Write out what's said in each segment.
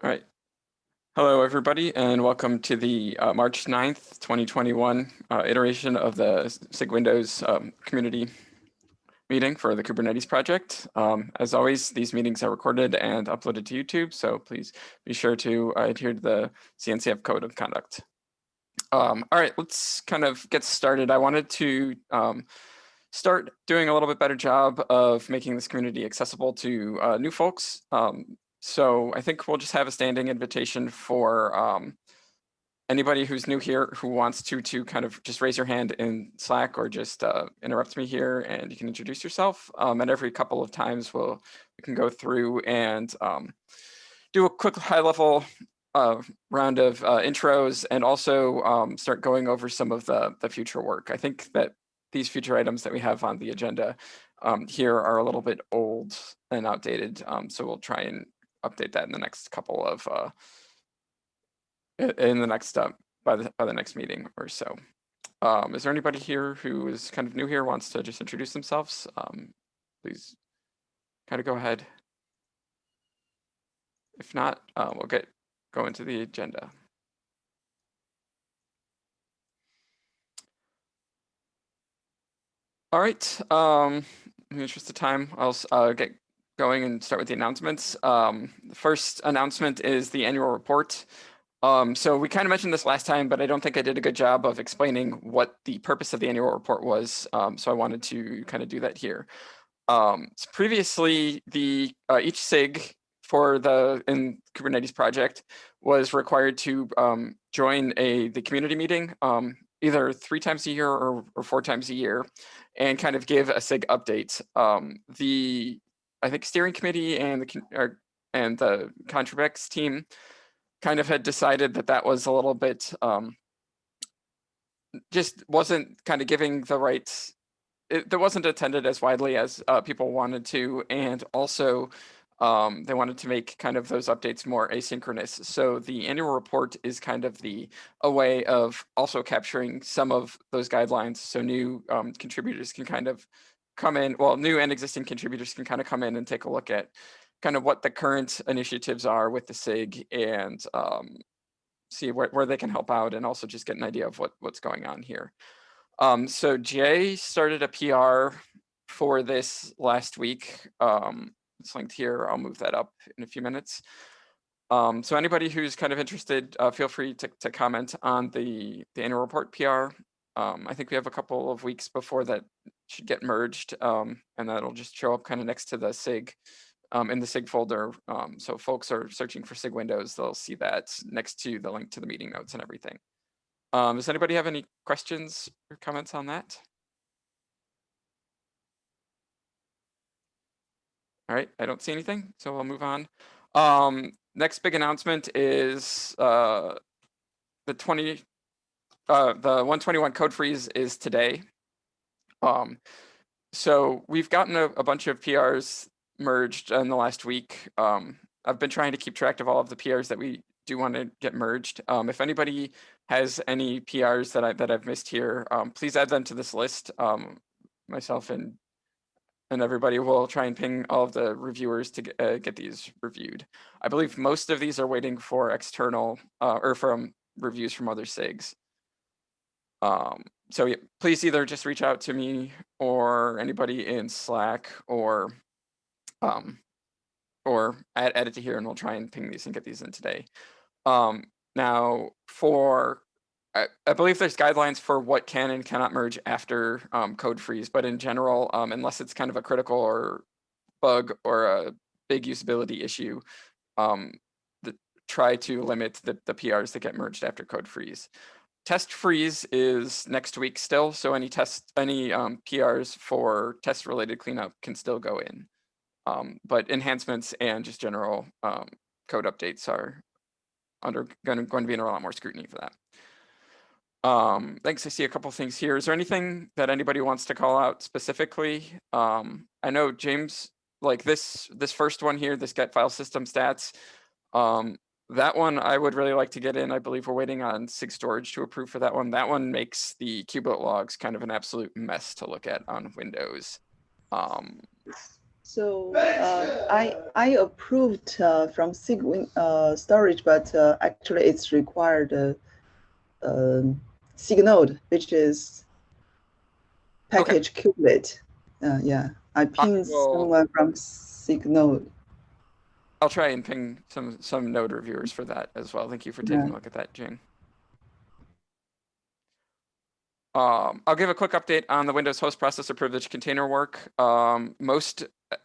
All right. Hello, everybody, and welcome to the March 9th, 2021 iteration of the SIG Windows community meeting for the Kubernetes project. As always, these meetings are recorded and uploaded to YouTube, so please be sure to adhere to the CNCF code of conduct. All right, let's kind of get started. I wanted to start doing a little bit better job of making this community accessible to new folks. So I think we'll just have a standing invitation for anybody who's new here who wants to kind of just raise your hand in Slack or just interrupt me here and you can introduce yourself. And every couple of times we can go through and do a quick high level round of intros and also start going over some of the future work. I think that these future items that we have on the agenda here are a little bit old and outdated. So we'll try and update that in the next couple of by the next meeting or so. Is there anybody here who is kind of new here, wants to just introduce themselves? Please kind of go ahead. If not, we'll go into the agenda. All right, in the interest of time, I'll get going and start with the announcements. The first announcement is the annual report. So we kind of mentioned this last time, but I don't think I did a good job of explaining what the purpose of the annual report was. So I wanted to kind of do that here. So previously, each SIG in Kubernetes project was required to join the community meeting either 3 times a year or 4 times a year and kind of give a SIG update. I think steering committee and the Contribex team kind of had decided that was a little bit just wasn't kind of giving the right, that wasn't attended as widely as people wanted to, and also they wanted to make kind of those updates more asynchronous. So the annual report is kind of a way of also capturing some of those guidelines, so new contributors can kind of come in, well, new and existing contributors can kind of come in and take a look at kind of what the current initiatives are with the SIG and see where they can help out and also just get an idea of what's going on here. So Jay started a PR for this last week. It's linked here. I'll move that up in a few minutes. So anybody who's kind of interested, feel free to comment on the annual report PR. I think we have a couple of weeks before that should get merged, and that'll just show up kind of next to the SIG in the SIG folder. So folks are searching for SIG Windows, they'll see that next to the link to the meeting notes and everything. Does anybody have any questions or comments on that? All right, I don't see anything, so we'll move on. Next big announcement is the 121 code freeze is today. So we've gotten a bunch of PRs merged in the last week. I've been trying to keep track of all of the PRs that we do want to get merged. If anybody has any PRs that I've missed here, please add them to this list. Myself and everybody will try and ping all of the reviewers to get these reviewed. I believe most of these are waiting for external or from reviews from other SIGs. So yeah, please either just reach out to me or anybody in Slack or add it to here and we'll try and ping these and get these in today. Now I believe there's guidelines for what can and cannot merge after code freeze, but in general, unless it's kind of a critical or bug or a big usability issue, try to limit the PRs that get merged after code freeze. Test freeze is next week still, so any PRs for test related cleanup can still go in. But enhancements and just general code updates are going to be under a lot more scrutiny for that. Thanks. I see a couple things here. Is there anything that anybody wants to call out specifically? I know James, like this first one here, this get file system stats, that one I would really like to get in. I believe we're waiting on SIG storage to approve for that one. That one makes the kubelet logs kind of an absolute mess to look at on Windows. So I approved from SIG storage, but actually it's required SIG node, which is package kubelet. Yeah, I pinged someone from SIG node. I'll try and ping some node reviewers for that as well. Thank you for taking a look at that, Jing. I'll give a quick update on the Windows host processor privilege container work.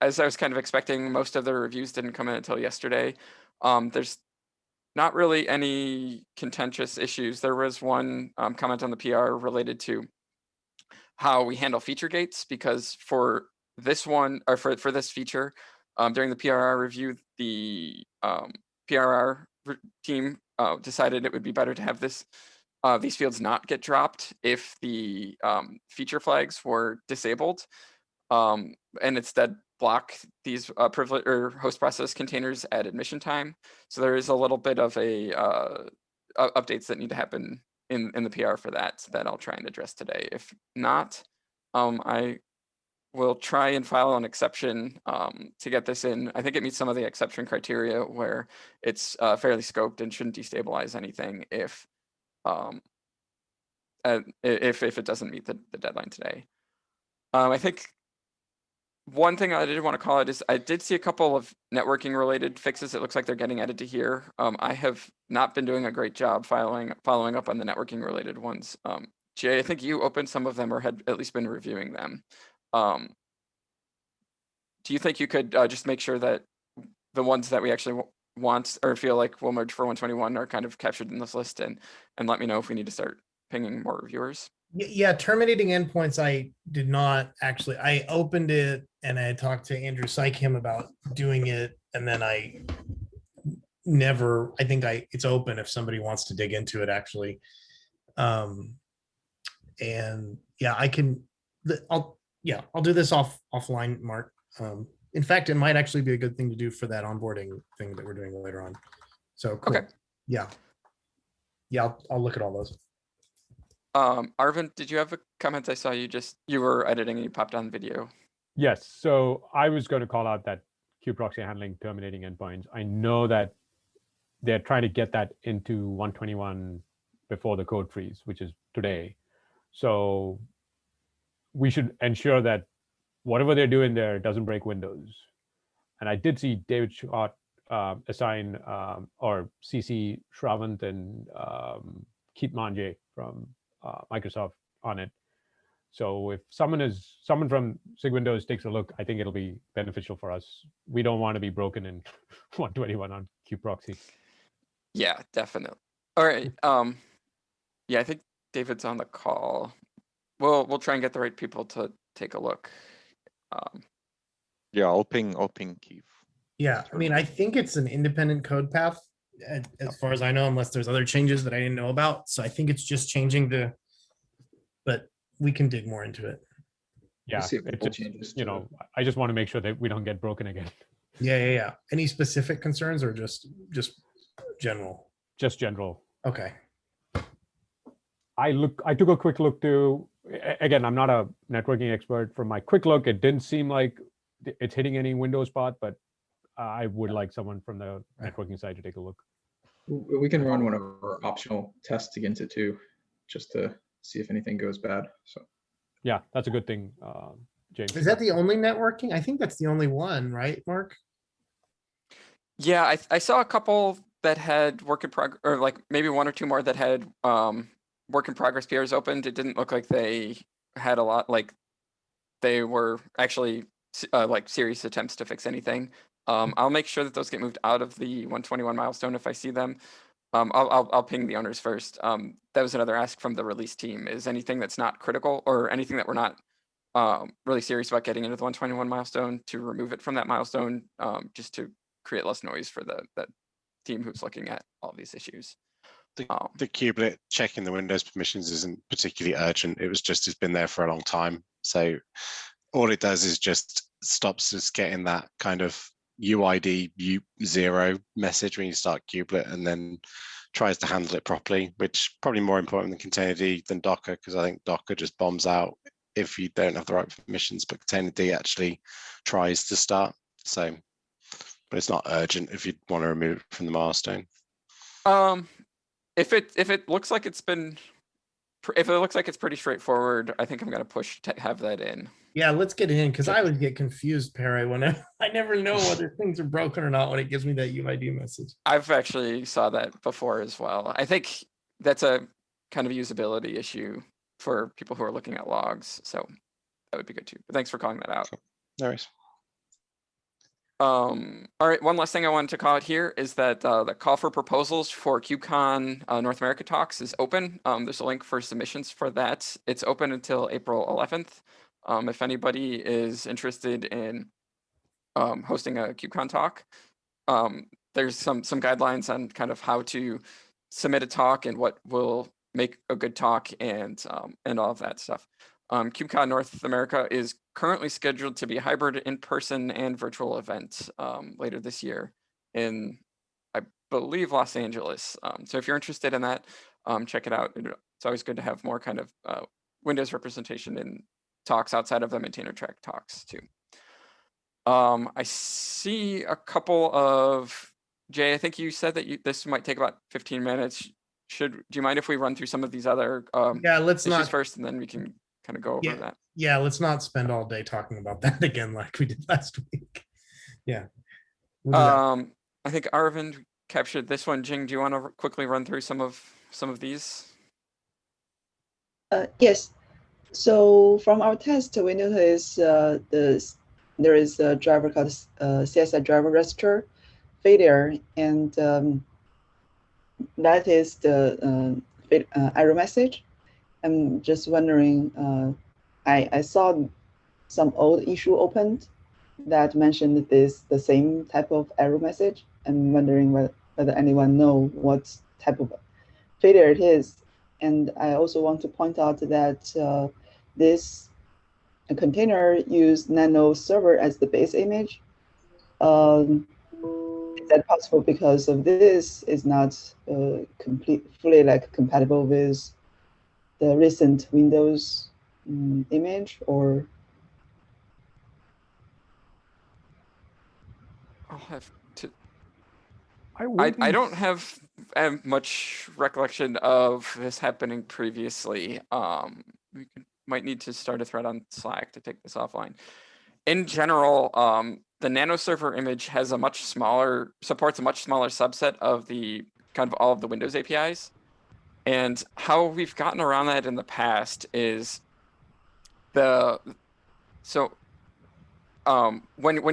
As I was kind of expecting, most of the reviews didn't come in until yesterday. There's not really any contentious issues. There was one comment on the PR related to how we handle feature gates, because for this one, or for this feature, during the PRR review, the PRR team decided it would be better to have these fields not get dropped if the feature flags were disabled, and instead block these privilege or host process containers at admission time. So there is a little bit of updates that need to happen in the PR for that I'll try and address today. If not, I will try and file an exception to get this in. I think it meets some of the exception criteria where it's fairly scoped and shouldn't destabilize anything if it doesn't meet the deadline today. I think one thing I did want to call out is I did see a couple of networking related fixes. It looks like they're getting added to here. I have not been doing a great job following up on the networking related ones. Jay, I think you opened some of them or had at least been reviewing them. Do you think you could just make sure that the ones that we actually want or feel like will merge for 121 are kind of captured in this list, and let me know if we need to start pinging more reviewers? Yeah, terminating endpoints, I did not actually. I opened it and I talked to Andrew Sykem about doing it, and then I it's open if somebody wants to dig into it actually. And yeah, I'll do this offline, Mark. In fact, it might actually be a good thing to do for that onboarding thing that we're doing later on. So cool. Okay. Yeah, I'll look at all those. Arvind, did you have a comment? I saw you were editing and you popped on video. Yes, so I was going to call out that kubeproxy handling terminating endpoints. I know that they're trying to get that into 121 before the code freeze, which is today. So we should ensure that whatever they're doing there doesn't break Windows. And I did see David Schott assign or CC Shravant and Keith Manje from Microsoft on it. So if someone from SIG Windows takes a look, I think it'll be beneficial for us. We don't want to be broken in 121 on kubeproxy. Yeah, definitely. All right. Yeah, I think David's on the call. We'll try and get the right people to take a look. Yeah, I'll ping Keith. Yeah, I mean, I think it's an independent code path as far as I know, unless there's other changes that I didn't know about. So I think it's just changing but we can dig more into it. Yeah, I just want to make sure that we don't get broken again. Yeah. Any specific concerns or just general? Just general. Okay. I took a quick look too. Again, I'm not a networking expert. From my quick look, it didn't seem like it's hitting any Windows spot, but I would like someone from the networking side to take a look. We can run one of our optional tests against it too, just to see if anything goes bad. So yeah, that's a good thing, James. Is that the only networking? I think that's the only one, right, Mark? Yeah, I saw a couple that had work in progress, or like maybe one or two more that had work in progress PRs opened. It didn't look like they had a lot, like they were actually like serious attempts to fix anything. I'll make sure that those get moved out of the 121 milestone if I see them. I'll ping the owners first. That was another ask from the release team, is anything that's not critical or anything that we're not really serious about getting into the 121 milestone, to remove it from that milestone, just to create less noise for that team who's looking at all these issues. The kubelet checking the Windows permissions isn't particularly urgent. It's been there for a long time. So all it does is just stops us getting that kind of UID U0 message when you start kubelet, and then tries to handle it properly, which is probably more important than Containerd than Docker, because I think Docker just bombs out if you don't have the right permissions, but containerd actually tries to start. So, but it's not urgent if you want to remove it from the milestone. If it looks like it's pretty straightforward, I think I'm gonna push to have that in. Yeah, let's get it in, because I would get confused, Perry, when I never know whether things are broken or not when it gives me that UID message. I've actually saw that before as well. I think that's a kind of usability issue for people who are looking at logs, so that would be good too. But thanks for calling that out. No worries. All right, one last thing I wanted to call out here is that the call for proposals for KubeCon North America talks is open. There's a link for submissions for that. It's open until April 11th. If anybody is interested in hosting a KubeCon talk, there's some guidelines on kind of how to submit a talk and what will make a good talk and all of that stuff. KubeCon North America is currently scheduled to be a hybrid in-person and virtual event later this year in, I believe, Los Angeles. So if you're interested in that, check it out. It's always good to have more kind of Windows representation in talks outside of the maintainer track talks too. I see a couple of, Jay, I think you said that this might take about 15 minutes. Do you mind if we run through some of these other yeah, let's issues not first, and then we can kind of go over that? Yeah, let's not spend all day talking about that again like we did last week. Yeah. I think Arvind captured this one. Jing, do you want to quickly run through some of these? Yes. So from our test, we noticed there is a driver called CSI driver register failure, and that is the error message. I'm just wondering, I saw some old issue opened that mentioned the same type of error message. I'm wondering whether anyone know what type of failure it is. And I also want to point out that this container used Nano server as the base image. Is that possible because of this is not fully like compatible with the recent Windows image, or? I'll have to. I I don't have much recollection of this happening previously. Might need to start a thread on Slack to take this offline. In general, the Nano server image has supports a much smaller subset of the kind of all of the Windows APIs. And how we've gotten around that in the past is when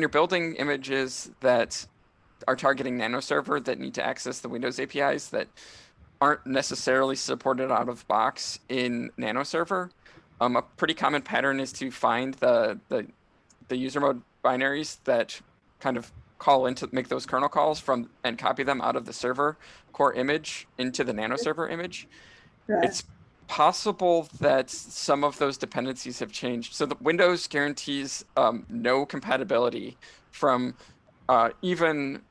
you're building images that are targeting Nano server that need to access the Windows APIs that aren't necessarily supported out of box in Nano server, a pretty common pattern is to find the user mode binaries that kind of make those kernel calls and copy them out of the server core image into the Nano server image. Right. It's possible that some of those dependencies have changed. So the Windows guarantees no compatibility from even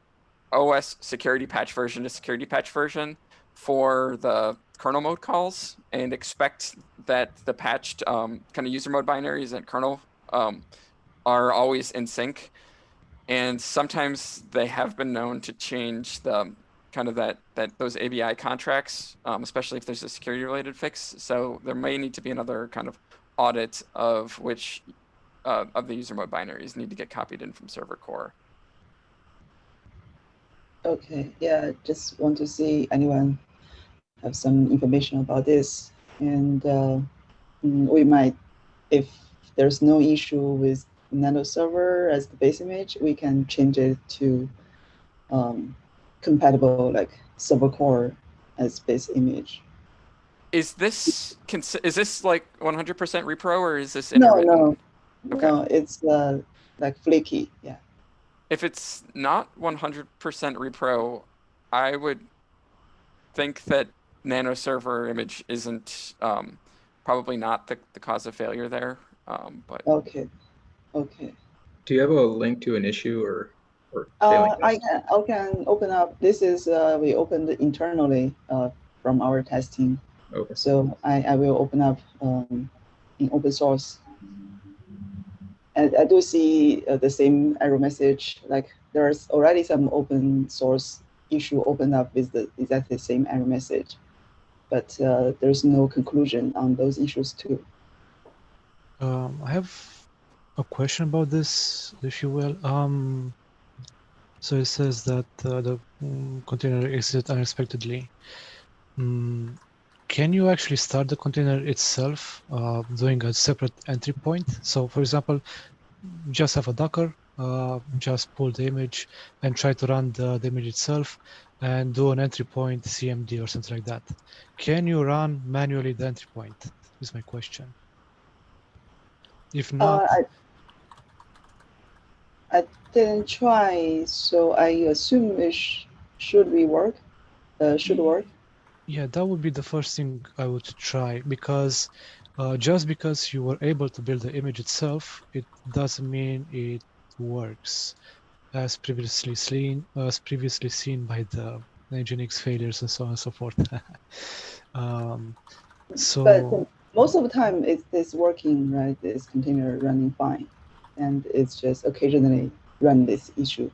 OS security patch version to security patch version for the kernel mode calls, and expect that the patched kind of user mode binaries and kernel are always in sync. And sometimes they have been known to change the kind of those ABI contracts, especially if there's a security related fix. So there may need to be another kind of audit of which of the user mode binaries need to get copied in from server core. Okay, yeah, just want to see anyone have some information about this. And we might, if there's no issue with Nano server as the base image, we can change it to compatible like server core as base image. Is this like 100% repro, or is this No, intermittent? Okay. No, it's like flaky, yeah. If it's not 100% repro, I would think that Nano server image isn't probably not the cause of failure there. But okay. Do you have a link to an issue or I can open up. This is we opened internally from our testing. Okay. So I will open up in open source. And I do see the same error message, like there's already some open source issue opened up with the exactly the same error message, but there's no conclusion on those issues too. I have a question about this, if you will. So it says that the container exited unexpectedly. Can you actually start the container itself doing a separate entry point? So for example, just have a Docker, just pull the image and try to run the image itself and do an entry point CMD or something like that. Can you run manually the entry point is my question. If not, I didn't try, so I assume it should work. Yeah, that would be the first thing I would try, because just because you were able to build the image itself, it doesn't mean it works as previously seen by the Nginx failures and so on and so forth. But most of the time it's working, right? This container running fine, and it's just occasionally run this issue.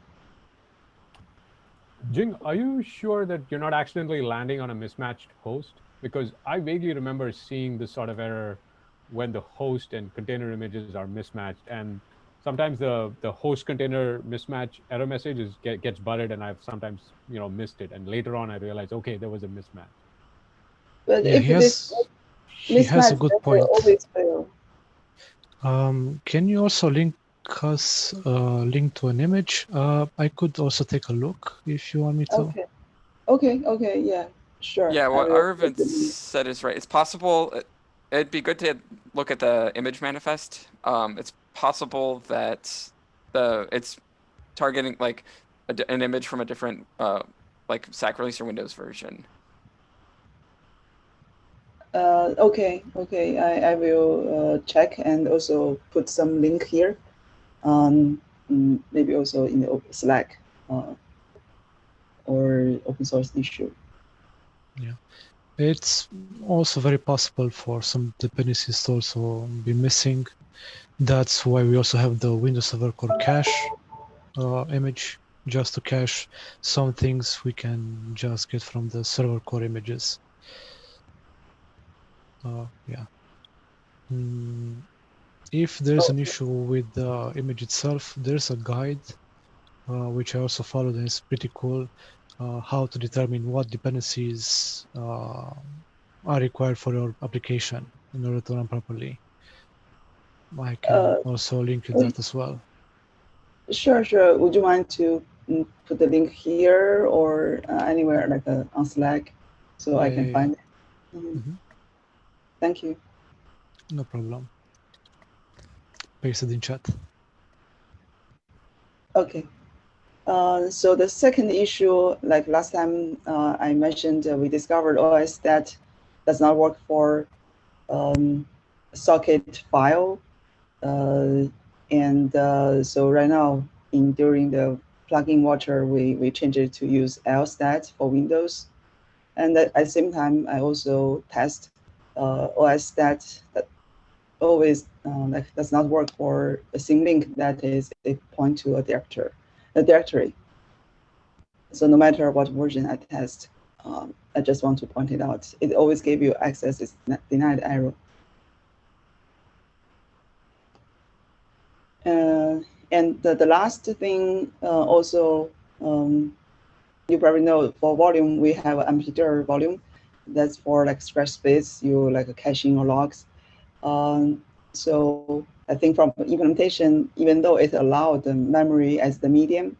Jing, are you sure that you're not accidentally landing on a mismatched host? Because I vaguely remember seeing this sort of error when the host and container images are mismatched, and sometimes the host container mismatch error message gets buried, and I've sometimes missed it, and later on I realized, okay, there was a mismatch. But yeah, if he has a good point. Always fail. Can you also link us link to an image? I could also take a look if you want me to. Okay, yeah, sure. Yeah, what Arvind said is right. It's possible. It'd be good to look at the image manifest. It's possible that it's targeting like an image from a different like SAC release or Windows version. Okay. I will check and also put some link here. Maybe also in the Slack or open source issue. Yeah, it's also very possible for some dependencies to also be missing. That's why we also have the Windows Server Core cache image, just to cache some things we can just get from the server core images. Yeah. If there's an issue with the image itself, there's a guide which I also followed, and it's pretty cool. How to determine what dependencies are required for your application in order to run properly. I can also link you that as well. Sure. Would you mind to put the link here or anywhere, like on Slack, so I can find it? Thank you. No problem. Paste it in chat. Okay. So the second issue, like last time I mentioned, we discovered OS that does not work for socket file. So right now, during the plugin watcher, we changed it to use lstat for Windows. And at the same time, I also test OS that always like does not work for a symlink that is a point to a directory. So no matter what version I test, I just want to point it out. It always gave you access is denied error. And the last thing also, you probably know for volume, we have empty-dir volume. That's for like scratch space, you like caching your logs. So I think from implementation, even though it allowed the memory as the medium,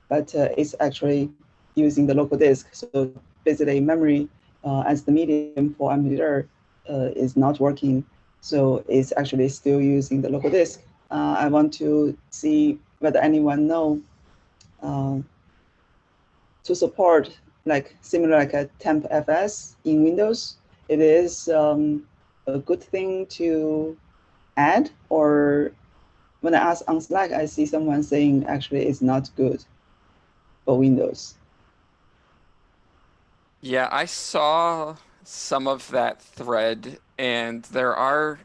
but it's actually using the local disk. So basically memory as the medium for empty-dir is not working. So it's actually still using the local disk. I want to see whether anyone know to support like similar like a temp fs in Windows. It is a good thing to add, or when I ask on Slack, I see someone saying actually it's not good for Windows. Yeah, I saw some of that thread, and there are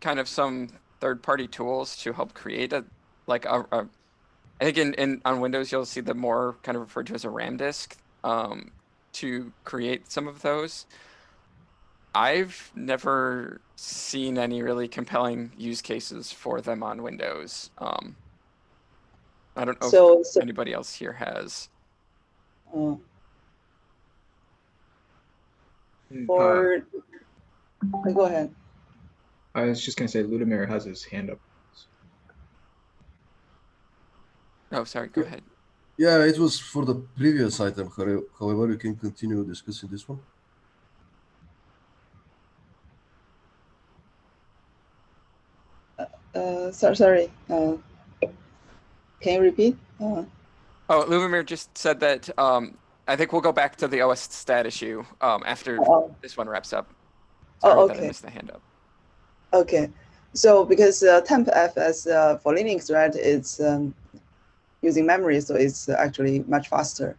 kind of some third-party tools to help create a I think on Windows you'll see them more kind of referred to as a RAM disk to create some of those. I've never seen any really compelling use cases for them on Windows. I don't know if anybody else here has. Go ahead. I was just going to say Ludimir has his hand up. Oh, sorry, go ahead. Yeah, it was for the previous item. However, you can continue discussing this one. Sorry. Can you repeat? Oh, Lubomir just said that I think we'll go back to the OS stat issue after this one wraps up. Sorry that I missed the hand up. Okay. So because tempfs for Linux, right, it's using memory, so it's actually much faster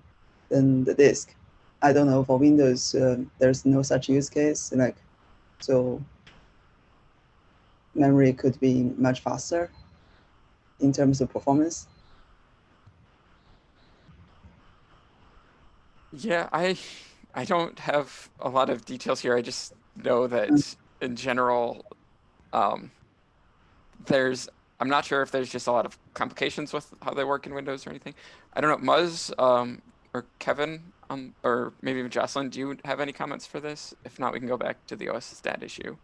than the disk. I don't know, for Windows, there's no such use case, so memory could be much faster in terms of performance. Yeah, I don't have a lot of details here. I just know that in general, I'm not sure if there's just a lot of complications with how they work in Windows or anything. I don't know, Muzz or Kevin, or maybe even Jocelyn, do you have any comments for this? If not, we can go back to the OS stat issue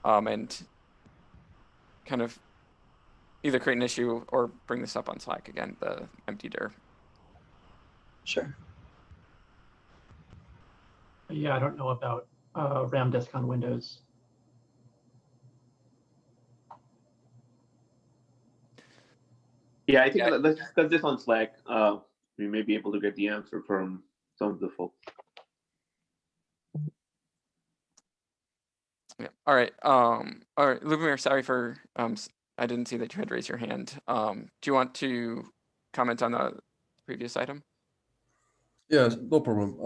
and kind of either create an issue or bring this up on Slack again, the empty dir. Sure. Yeah, I don't know about RAM disk on Windows. Yeah, I think let's discuss this on Slack. We may be able to get the answer from some of the folks. Yeah. All right. All right, Lubomir, sorry for I didn't see that you had raised your hand. Do you want to comment on the previous item? Yeah, no problem.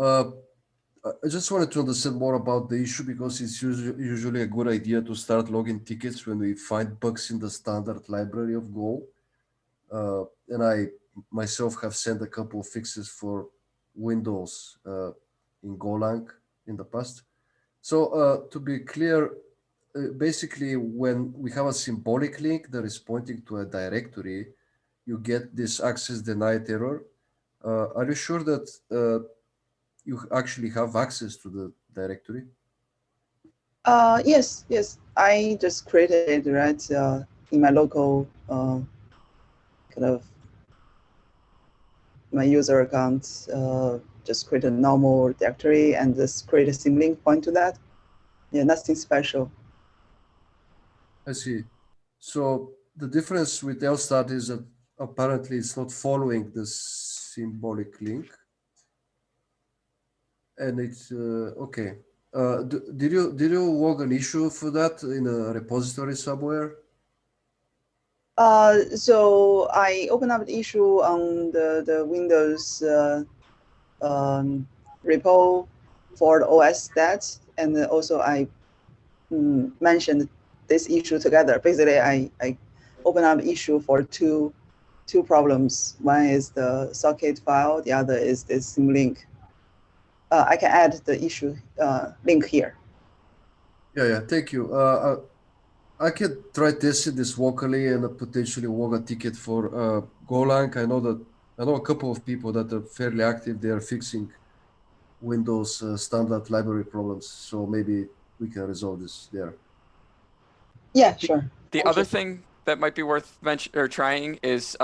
I just wanted to understand more about the issue because it's usually a good idea to start logging tickets when we find bugs in the standard library of Go. And I myself have sent a couple of fixes for Windows in Golang in the past. So to be clear, basically when we have a symbolic link that is pointing to a directory, you get this access denied error. Are you sure that you actually have access to the directory? Yes. I just created it, right, in my local kind of my user account, just create a normal directory and just create a symlink point to that. Yeah, nothing special. I see. So the difference with LSTAT is that apparently it's not following the symbolic link. And it's okay. Did you log an issue for that in a repository somewhere? So I opened up the issue on the Windows repo for the OS stats, and also I mentioned this issue together. Basically, I opened up issue for two problems. One is the socket file, the other is this symlink. I can add the issue link here. Yeah, thank you. I can try testing this locally and potentially log a ticket for Golang. I know a couple of people that are fairly active. They are fixing Windows standard library problems, so maybe we can resolve this there. Yeah, sure. The other thing that might be worth trying is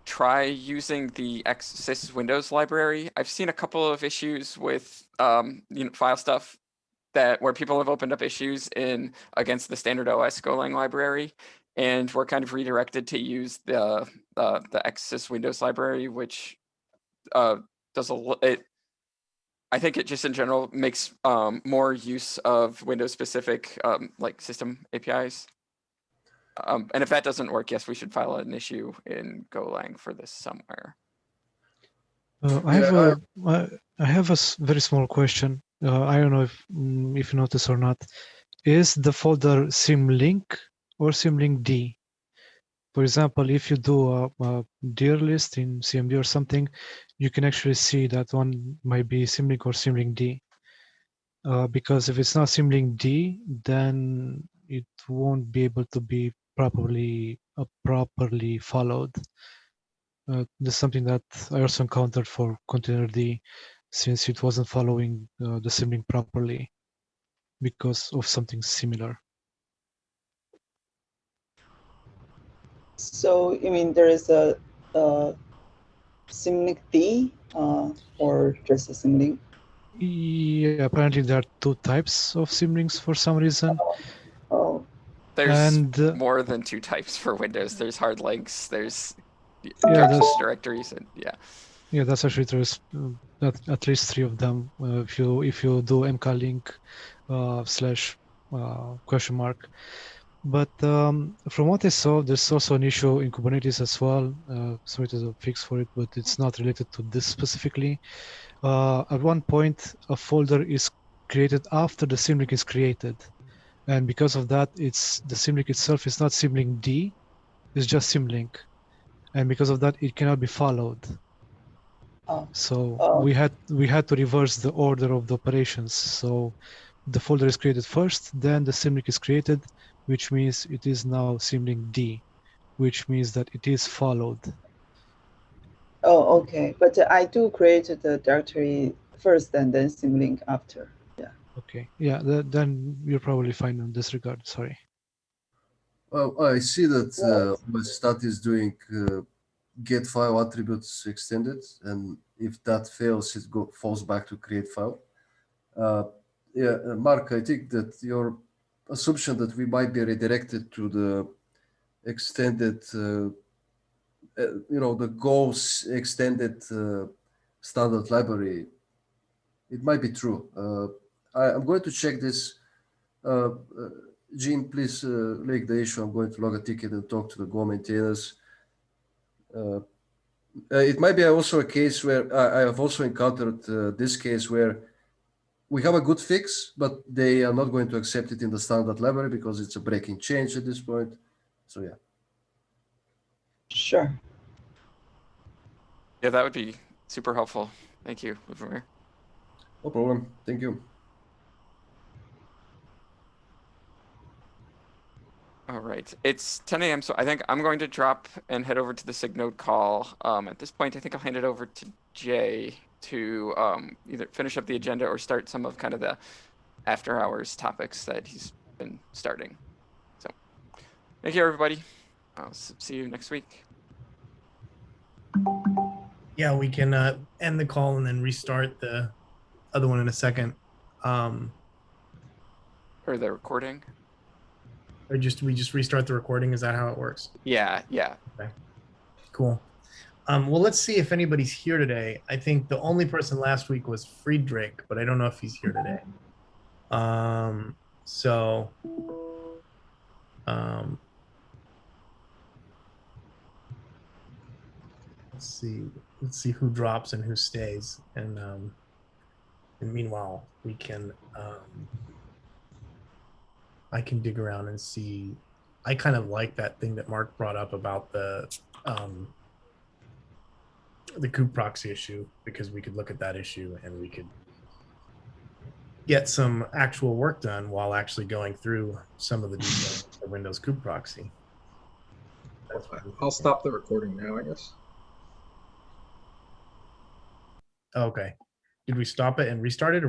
try using the SIG Windows library. I've seen a couple of issues with file stuff where people have opened up issues against the standard OS Golang library, and we're kind of redirected to use the SIG Windows library, which does I think it just in general makes more use of Windows specific like system APIs. And if that doesn't work, yes, we should file an issue in Golang for this somewhere. I have a very small question. I don't know if you notice or not. Is the folder symlink or symlink D. For example, if you do a dir list in CMD or something, you can actually see that one might be symlink or symlink D. Because if it's not symlink D, then it won't be able to be properly followed. This is something that I also encountered for container D, since it wasn't following the symlink properly because of something similar. So you mean there is a symlink D or just a symlink? Yeah, apparently there are two types of symlinks for some reason. Oh, There's And more than 2 types for Windows. There's hard links, there's Yeah, access directories, and yeah. yeah, that's actually true. At least 3 of them. If you do mklink / question mark. But from what I saw, there's also an issue in Kubernetes as well. Sorry to the fix for it, but it's not related to this specifically. At one point, a folder is created after the symlink is created, and because of that, the symlink itself is not symlink D, it's just symlink, and because of that, it cannot be followed. So we had to reverse the order of the operations. So the folder is created first, then the symlink is created, which means it is now symlink D, which means that it is followed. Oh, okay. But I do create the directory first and then symlink after. Yeah. Okay. Yeah. Then you're probably fine in this regard. Sorry. Well, I see that my stat is doing get file attributes extended, and if that fails, it falls back to create file. Mark, I think that your assumption that we might be redirected to the extended, the goals extended standard library, it might be true. I'm going to check this. Gene, please link the issue. I'm going to log a ticket and talk to the Go maintainers. It might be also a case where I have also encountered this case where we have a good fix, but they are not going to accept it in the standard library because it's a breaking change at this point. So yeah. Sure. Yeah, that would be super helpful. Thank you, Luvimir. No problem. Thank you. All right, it's 10 a.m. So I think I'm going to drop and head over to the SIG node call. At this point, I think I'll hand it over to Jay to either finish up the agenda or start some of kind of the after hours topics that he's been starting. So thank you, everybody. I'll see you next week. Yeah, we can end the call and then restart the other one in a second. Or the recording. Or we just restart the recording. Is that how it works? Yeah. Okay. Cool. Well, let's see if anybody's here today. I think the only person last week was Friedrich, but I don't know if he's here today. Let's see who drops and who stays. And meanwhile, we can I can dig around and see. I kind of like that thing that Mark brought up about the kube proxy issue, because we could look at that issue and we could get some actual work done while actually going through some of the details of the Windows kube proxy. I'll stop the recording now, I guess. Okay. Did we stop it and restart it? Or